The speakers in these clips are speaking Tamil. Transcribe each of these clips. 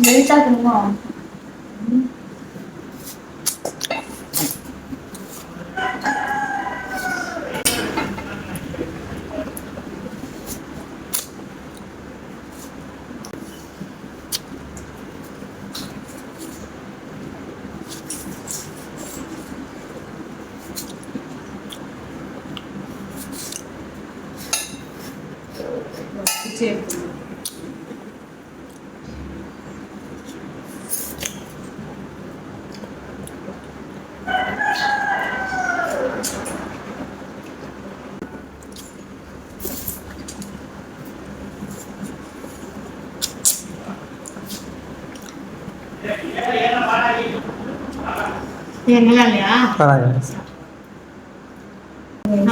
மெல்ட் ஆகணுமா? சரி. நல்லா இல்லையா?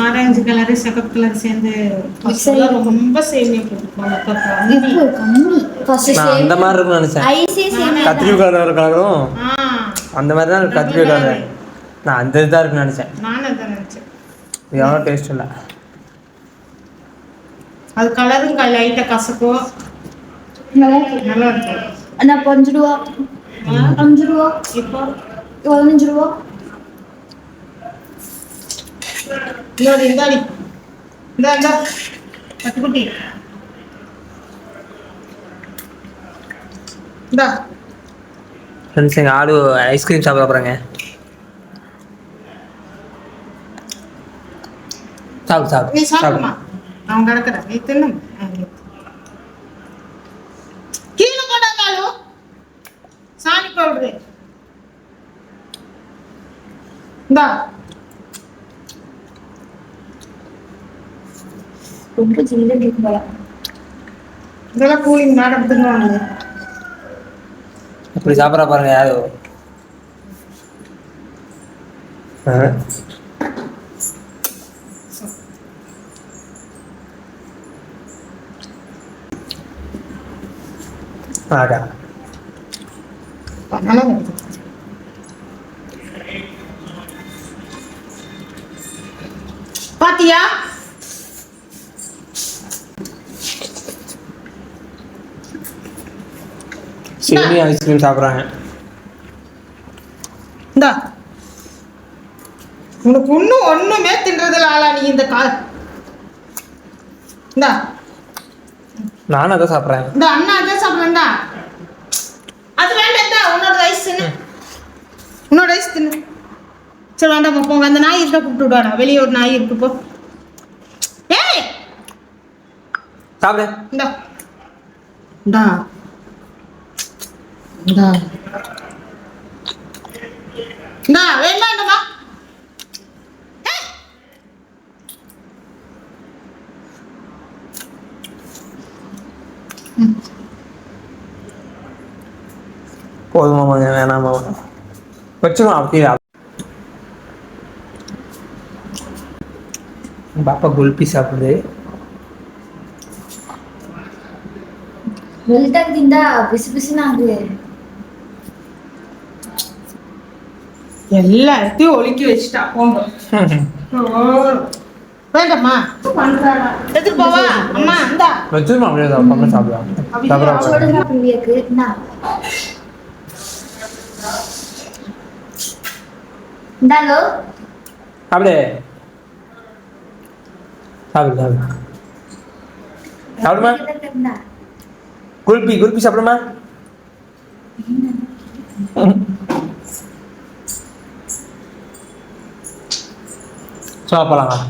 ஆரஞ்சு கலரு சிகப்பு கலர் சேர்ந்து ரொம்ப சேமியா அந்த மாதிரி இருக்கும்னு நினைச்சேன். கத்திரிக்காய் கலரும் அந்த மாதிரி தான் கத்திரிக்காய் கலர். நான் அந்த இதாக இருக்குன்னு நினைச்சேன். நானும் அதான் நினைச்சேன். எவ்வளோ டேஸ்ட் இல்லை. அது கலரும் லைட்டாக கசக்கும். நல்லா இருக்கும். அண்ணா 5 ரூபா 5 ரூபா இப்போ 15 ரூபா. இன்னொரு இந்தாடி இந்த பட்டுக்குட்டி இந்தா ஃப்ரெண்ட்ஸ், எங்கள் ஆடு ஐஸ்கிரீம் சாப்பிட போகிறாங்க. சாப்பிடு சாப்பிடு. நீ சாப்பிடுமா? அவன் கிடக்குறேன். நீ தின்னும். கீழே போட்டாலும் சாணி பவுடரு இந்தா. ரொம்ப ஜில்லுன்னு இருக்கு போல. இதெல்லாம் கூலிங் மேடம் தின்னுவாங்க. இப்படி சாப்பிட்ற பாருங்க யாரு. ஆடா பாத்தியா? சேமி ஐஸ்கிரீம் சாப்பிட்றாங்க. இந்தா உனக்கு இன்னும் ஒண்ணுமே தின்றதுல ஆளா நீ. இந்த இந்தா நானும் அதை சாப்பிட்றேன். இந்த அண்ணா அதை சாப்பிட்றேன்டா. அது வேண்டாம். உன்னோட ஐஸ் தின்னு. உன்னோட ஐஸ் தின்னு. சரி வேண்டாம் போங்க. அந்த நாய் இருக்க கூப்பிட்டு விடுவாடா. வெளியே ஒரு நாய் இருக்கு போ. ஏய் சாப்பிடு. இந்தா இந்தா இந்தா இந்தா வேண்டாம்டா. போதுமாமா, வேணாமா? வச்சுருவோம் அப்படியே. பாப்பா குல்பி சாப்பிடுது. மெல்ட் ஆகுதுண்டா. பிசு பிசுன்னு ஆகுது. எல்லாத்தையும் ஒழுக்கி வச்சுட்டா. போங்க. வேண்டாம்மா எடுத்துட்டு போவா. அம்மா இந்தா வச்சுருமா அப்படியே சாப்பிடலாம். இந்தாலோ சாப்பிடு சாப்பிடு சாப்பிடு சாப்பிடுமா. குல்பி குல்பி சாப்பிடுமா. சாப்பிடலாம்.